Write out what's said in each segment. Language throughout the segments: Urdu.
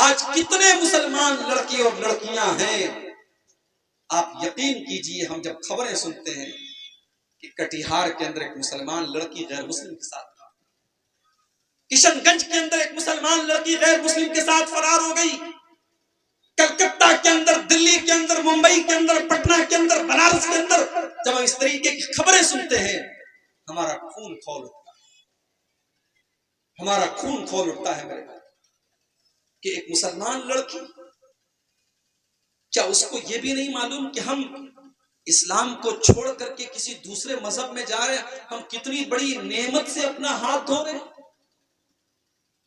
آج کتنے مسلمان لڑکے اور لڑکیاں ہیں، آپ یقین کیجئے ہم جب خبریں سنتے ہیں کہ کٹیہار کے اندر ایک مسلمان لڑکی غیر مسلم کے ساتھ تھا، کشن گنج کے اندر ایک مسلمان لڑکی غیر مسلم کے ساتھ فرار ہو گئی، کلکتہ کے اندر، دلی کے اندر، ممبئی کے اندر، پٹنہ کے اندر، بنارس کے اندر جب ہم اس طریقے کی خبریں سنتے ہیں ہمارا خون کھول اٹھتا ہے، ہمارا خون کھول اٹھتا ہے میرے بھائی کہ ایک مسلمان لڑکی، کیا اس کو یہ بھی نہیں معلوم کہ ہم اسلام کو چھوڑ کر کے کسی دوسرے مذہب میں جا رہے ہیں، ہم کتنی بڑی نعمت سے اپنا ہاتھ دھو رہے ہیں؟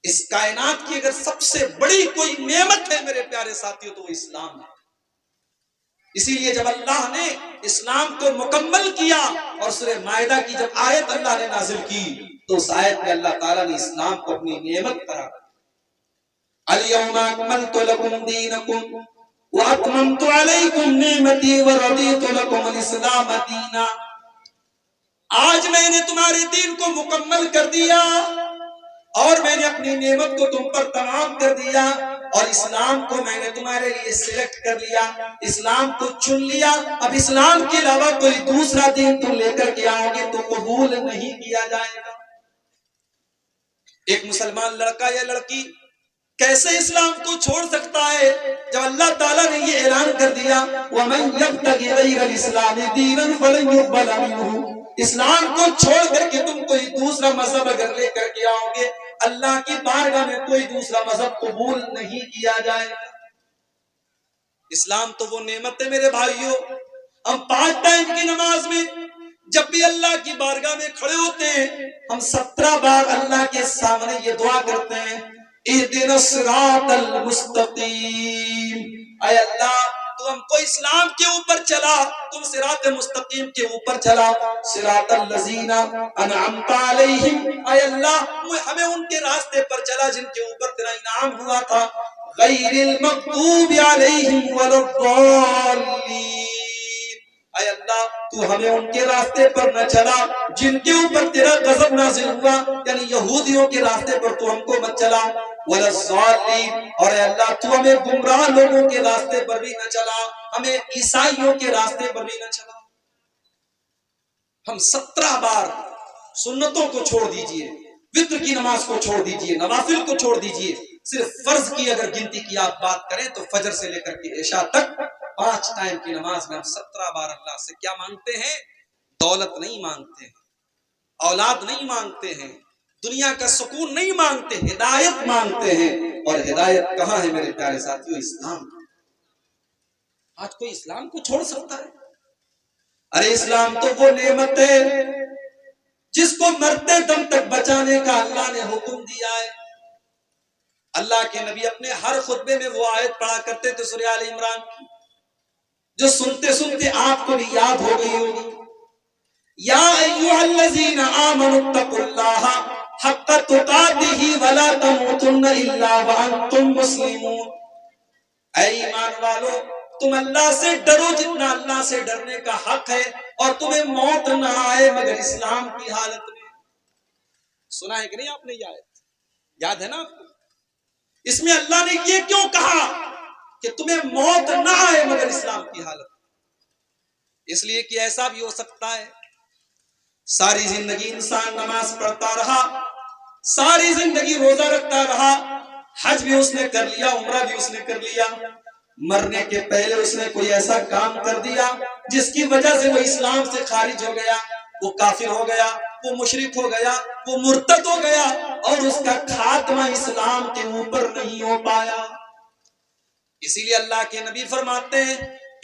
اس کائنات کی اگر سب سے بڑی کوئی نعمت ہے میرے پیارے ساتھیوں تو وہ اسلام ہے۔ اسی لیے جب اللہ نے اسلام کو مکمل کیا اور سورہ مائدہ کی جب آیت اللہ نے نازل کی تو اس آیت میں اللہ تعالیٰ نے اسلام کو اپنی نعمت قرار دیا۔ الیوم اکملت لکم دینکم واتممت علیکم نعمتی ورضیت لکم الاسلام دینا، آج میں نے تمہارے دین کو مکمل کر دیا اور میں نے اپنی نعمت کو تم پر تمام کر دیا، اور اسلام کو میں نے تمہارے لیے سلیکٹ کر لیا، اسلام کو چن لیا۔ اب اسلام کے علاوہ کوئی دوسرا دین تم لے کر کے آؤ گے تو قبول نہیں کیا جائے گا۔ ایک مسلمان لڑکا یا لڑکی کیسے اسلام کو چھوڑ سکتا ہے جب اللہ تعالیٰ نے یہ اعلان کر دیا وَمَن يَبْتَغِ غَيْرَ الْإِسْلَامِ دِينًا فَلَن يُقْبَلَ مِنْهُ، اسلام کو چھوڑ کر کے تم کوئی دوسرا مذہب اگر لے کر کے آؤ گے اللہ کی بارگاہ میں کوئی دوسرا مذہب قبول نہیں کیا جائے گا۔ اسلام تو وہ نعمت ہے میرے بھائیوں، ہم 5 ٹائم کی نماز میں جب بھی اللہ کی بارگاہ میں کھڑے ہوتے ہیں ہم 17 بار اللہ کے سامنے یہ دعا کرتے ہیں اہدنا الصراط المستقیم، اے اللہ تو ہم کو اسلام کے اوپر چلا، تم صراط مستقیم کے اوپر چلا، صراط الذین انعمت علیہم، اے اللہ ہمیں ان کے راستے پر چلا جن کے اوپر تیرا انعام ہوا تھا، غیر المغضوب علیہم ولا الضالین، اے اللہ تو ہمیں ان کے راستے پر نہ چلا جن کے اوپر تیرا غضب نازل ہوا، یعنی یہودیوں کے راستے پر تو ہم کو مت چلا، ولا الضالین، اور اے اللہ تو ہمیں گمراہ لوگوں کے راستے پر بھی نہ چلا، ہمیں عیسائیوں کے راستے پر بھی نہ چلا۔ ہم 17 بار سنتوں کو چھوڑ دیجئے، وتر کی نماز کو چھوڑ دیجئے، نوافل کو چھوڑ دیجئے، صرف فرض کی اگر گنتی کی آپ بات کریں تو فجر سے لے کر کے عشاء تک 5 ٹائم کی نماز میں ہم 17 بار اللہ سے کیا مانگتے ہیں؟ دولت نہیں مانگتے ہیں، اولاد نہیں مانگتے ہیں، دنیا کا سکون نہیں مانگتے، ہدایت مانگتے ہیں، اور ہدایت کہاں ہے میرے پیارے ساتھیوں؟ اسلام۔ آج کوئی اسلام کو چھوڑ سکتا ہے؟ ارے اسلام تو وہ نعمت ہے جس کو مرتے دم تک بچانے کا اللہ نے حکم دیا ہے۔ اللہ کے نبی اپنے ہر خطبے میں وہ آیت پڑھا کرتے تھے سورہ آل عمران کی، جو سنتے سنتے آپ کو بھی یاد ہو گئی ہوگی، یا ایھا الذین آمنوا اتقوا اللہ حق تقاتہ ولا تموتن الا وانتم مسلمون، اے ایمان والو تم اللہ سے ڈرو جتنا اللہ سے ڈرنے کا حق ہے، اور تمہیں موت نہ آئے مگر اسلام کی حالت میں۔ سنا ہے کہ نہیں آپ نے یہ آیت؟ یاد ہے نا آپ کو؟ اس میں اللہ نے یہ کیوں کہا کہ تمہیں موت نہ آئے مگر اسلام کی حالت میں؟ اس لیے کہ ایسا بھی ہو سکتا ہے ساری زندگی انسان نماز پڑھتا رہا، ساری زندگی روزہ رکھتا رہا، حج بھی اس نے کر لیا، عمرہ بھی اس نے کر لیا، مرنے کے پہلے اس نے کوئی ایسا کام کر دیا جس کی وجہ سے وہ اسلام سے خارج ہو گیا، وہ کافر ہو گیا، وہ مشرک ہو گیا، وہ مرتد ہو گیا، اور اس کا خاتمہ اسلام کے اوپر نہیں ہو پایا۔ اسی لیے اللہ کے نبی فرماتے ہیں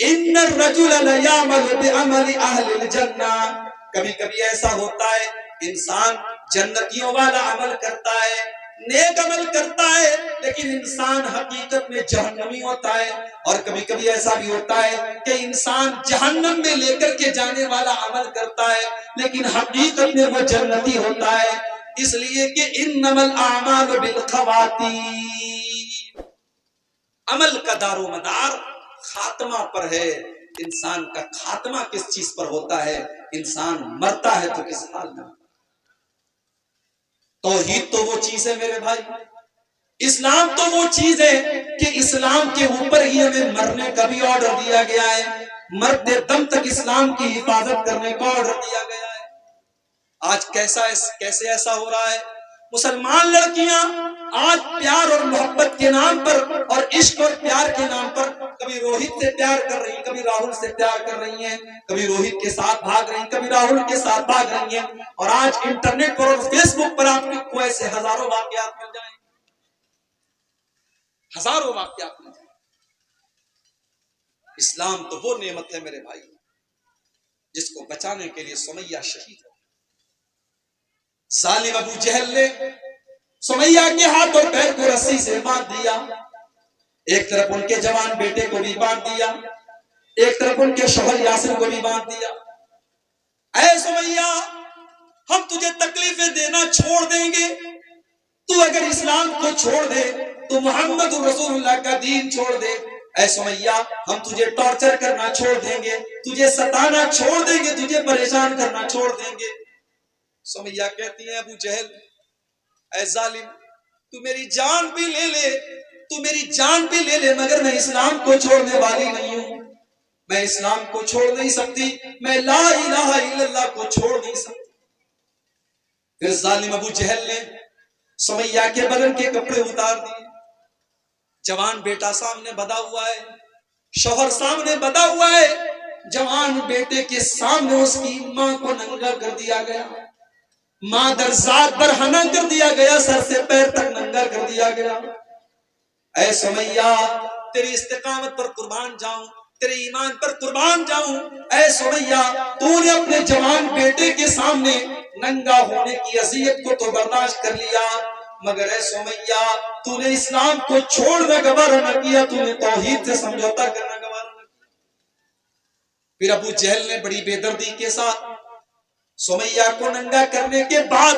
ان الرجل لیعمل بعمل اہل الجنہ، کبھی کبھی ایسا ہوتا ہے انسان جنتیوں والا عمل کرتا ہے، نیک عمل کرتا ہے، لیکن انسان حقیقت میں جہنمی ہوتا ہے، اور کبھی کبھی ایسا بھی ہوتا ہے کہ انسان جہنم میں لے کر کے جانے والا عمل کرتا ہے لیکن حقیقت میں وہ جنتی ہوتا ہے، اس لیے کہ انما الاعمال بالخواتیم، عمل کا دار و مدار خاتمہ پر ہے۔ انسان کا خاتمہ کس چیز پر ہوتا ہے؟ انسان مرتا ہے تو کس حال میں؟ توحید تو وہ چیز ہے میرے بھائی، اسلام تو وہ چیز ہے اسلام کے اوپر ہی ہمیں مرنے کا بھی آرڈر دیا گیا ہے، مرتے دم تک اسلام کی حفاظت کرنے کا آرڈر دیا گیا ہے۔ آج کیسے ایسا ہو رہا ہے؟ مسلمان لڑکیاں آج پیار اور محبت کے نام پر اور عشق اور پیار کے نام پر کبھی روہت سے پیار کر رہی ہیں، کبھی راہل سے پیار کر رہی ہیں، کبھی روہت کے ساتھ بھاگ رہی ہیں، کبھی راہل کے ساتھ بھاگ رہی ہیں، اور آج انٹرنیٹ پر اور فیس بک پر آپ کو ایسے ہزاروں واقعات مل جائیں، ہزاروں واقعات مل جائیں۔ اسلام تو وہ نعمت ہے میرے بھائی جس کو بچانے کے لیے سمیہ شہید ہو۔ ظالم ابو جہل نے سمیہ کے ہاتھ اور پیر کو رسی سے باندھ دیا، ایک طرف ان کے جوان بیٹے کو بھی باندھ دیا، ایک طرف ان کے شوہر یاسر کو بھی باندھ دیا۔ اے سمیہ، ہم تجھے تکلیفیں دینا چھوڑ دیں گے، تو اگر اسلام کو چھوڑ دے تو محمد رسول اللہ کا دین چھوڑ دے۔ اے سمیہ، ہم تجھے ٹارچر کرنا چھوڑ دیں گے، تجھے ستانا چھوڑ دیں گے، تجھے پریشان کرنا چھوڑ دیں گے۔ سمیہ کہتی ہیں ابو جہل، اے ظالم، تو میری جان بھی لے لے، تو میری جان بھی لے لے، مگر میں اسلام کو چھوڑنے والی نہیں ہوں، میں اسلام کو چھوڑ نہیں سکتی، میں لا الہ الا اللہ کو چھوڑ نہیں سکتی۔ پھر ظالم ابو جہل نے سمیہ کے بدن کے کپڑے اتار دیے، جوان بیٹا سامنے بدا ہوا ہے، شوہر سامنے بدا ہوا ہے، جوان بیٹے کے سامنے اس کی ماں کو ننگا کر دیا گیا، ماں در ذات برہنہ کر دیا گیا، سر سے پیر تک ننگا کر دیا گیا۔ اے سمیہ، تیری استقامت پر قربان جاؤں، تیرے ایمان پر قربان جاؤں۔ اے سمیہ، تو نے اپنے جوان بیٹے کے سامنے ننگا ہونے کی اذیت کو تو برداشت کر لیا، مگر اے سمیہ، تو نے اسلام کو چھوڑنا گوارا نہ کیا، تو نے توحید سے سمجھوتا کرنا گوارا نہ کیا۔ پھر ابو جہل نے بڑی بے دردی کے ساتھ سمیہ کو ننگا کرنے کے بعد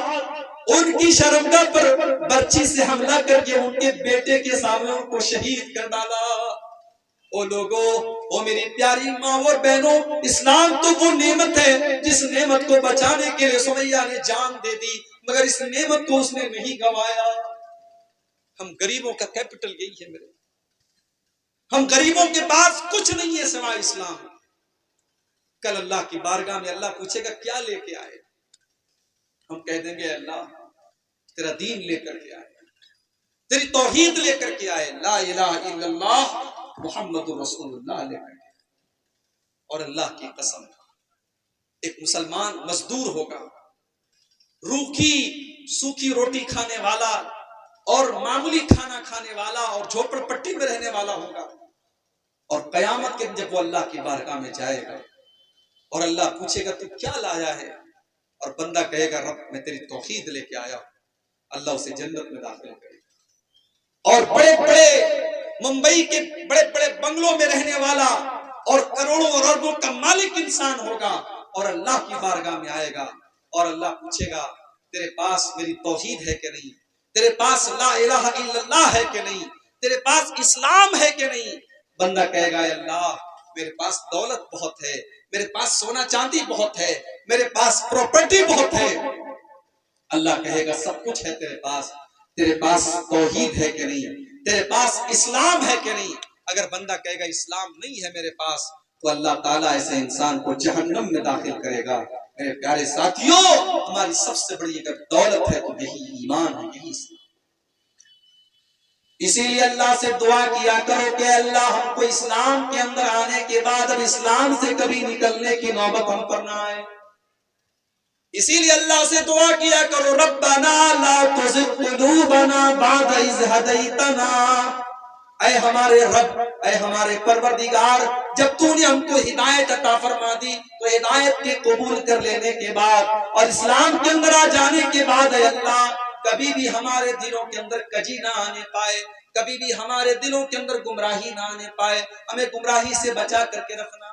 ان کی شرمگاہ پر برچھی سے حملہ کر کے ان کے بیٹے کے سامنے ان کو شہید کر ڈالا۔ او لوگو، او میری پیاری ماں اور بہنوں، اسلام تو وہ نعمت ہے جس نعمت کو بچانے کے لیے سمیہ نے جان دے دی، مگر اس نعمت کو اس نے نہیں گوایا۔ ہم غریبوں کا کیپٹل یہی ہے میرے، ہم غریبوں کے پاس کچھ نہیں ہے سوائے اسلام۔ کل اللہ کی بارگاہ میں اللہ پوچھے گا کیا لے کے آئے، ہم کہہ دیں گے اللہ تیرا دین لے کر کے آئے، تیری توحید لے کر کے آئے، لا الہ الا اللہ محمد رسول اللہ لے کر کے۔ اور اللہ کی قسم، ایک مسلمان مزدور ہوگا، روکھی سوکھی روٹی کھانے والا اور معمولی کھانا کھانے والا اور جھوپڑ پٹی میں رہنے والا ہوگا، اور قیامت کے دن جب وہ اللہ کی بارگاہ میں جائے گا اور اللہ پوچھے گا تو کیا لایا ہے، اور بندہ کہے گا رب میں تیری توحید لے کے آیا ہوں، اللہ اسے جنت میں داخل کرے گا۔ اور بڑے بڑے ممبئی کے بڑے بڑے بنگلوں میں رہنے والا اور کروڑوں اور اربوں کا مالک انسان ہوگا اور اللہ کی بارگاہ میں آئے گا اور اللہ پوچھے گا تیرے پاس میری توحید ہے کہ نہیں، تیرے پاس لا الہ الا اللہ ہے کہ نہیں، تیرے پاس اسلام ہے کہ نہیں۔ بندہ کہے گا اے اللہ میرے پاس دولت بہت ہے، میرے پاس سونا چاندی بہت ہے، میرے پاس پراپرٹی بہت ہے۔ اللہ کہے گا سب کچھ ہے تیرے پاس توحید ہے کہ نہیں، تیرے پاس اسلام ہے کہ نہیں۔ اگر بندہ کہے گا اسلام نہیں ہے میرے پاس تو اللہ تعالیٰ ایسے انسان کو جہنم میں داخل کرے گا۔ میرے پیارے ساتھیوں، ہماری سب سے بڑی اگر دولت ہے تو یہی ایمان ہے، یہی اسلام۔ اسی لیے اللہ سے دعا کیا کرو کہ اللہ ہم کو اسلام کے اندر آنے کے بعد اب اسلام سے کبھی نکلنے کی نوبت ہم پر نہ آئے۔ اسی لیے اللہ سے دعا کیا کرو ربنا لا تزغ قلوبنا بعد اذ ہدیتنا، اے ہمارے رب، اے ہمارے پروردگار، جب تو نے ہم کو ہدایت عطا فرما دی تو ہدایت کے قبول کر لینے کے بعد اور اسلام کے اندر آ جانے کے بعد اے اللہ کبھی بھی ہمارے دلوں کے اندر کجی نہ آنے پائے، کبھی بھی ہمارے دلوں کے اندر گمراہی نہ آنے پائے، ہمیں گمراہی سے بچا کر کے رکھنا۔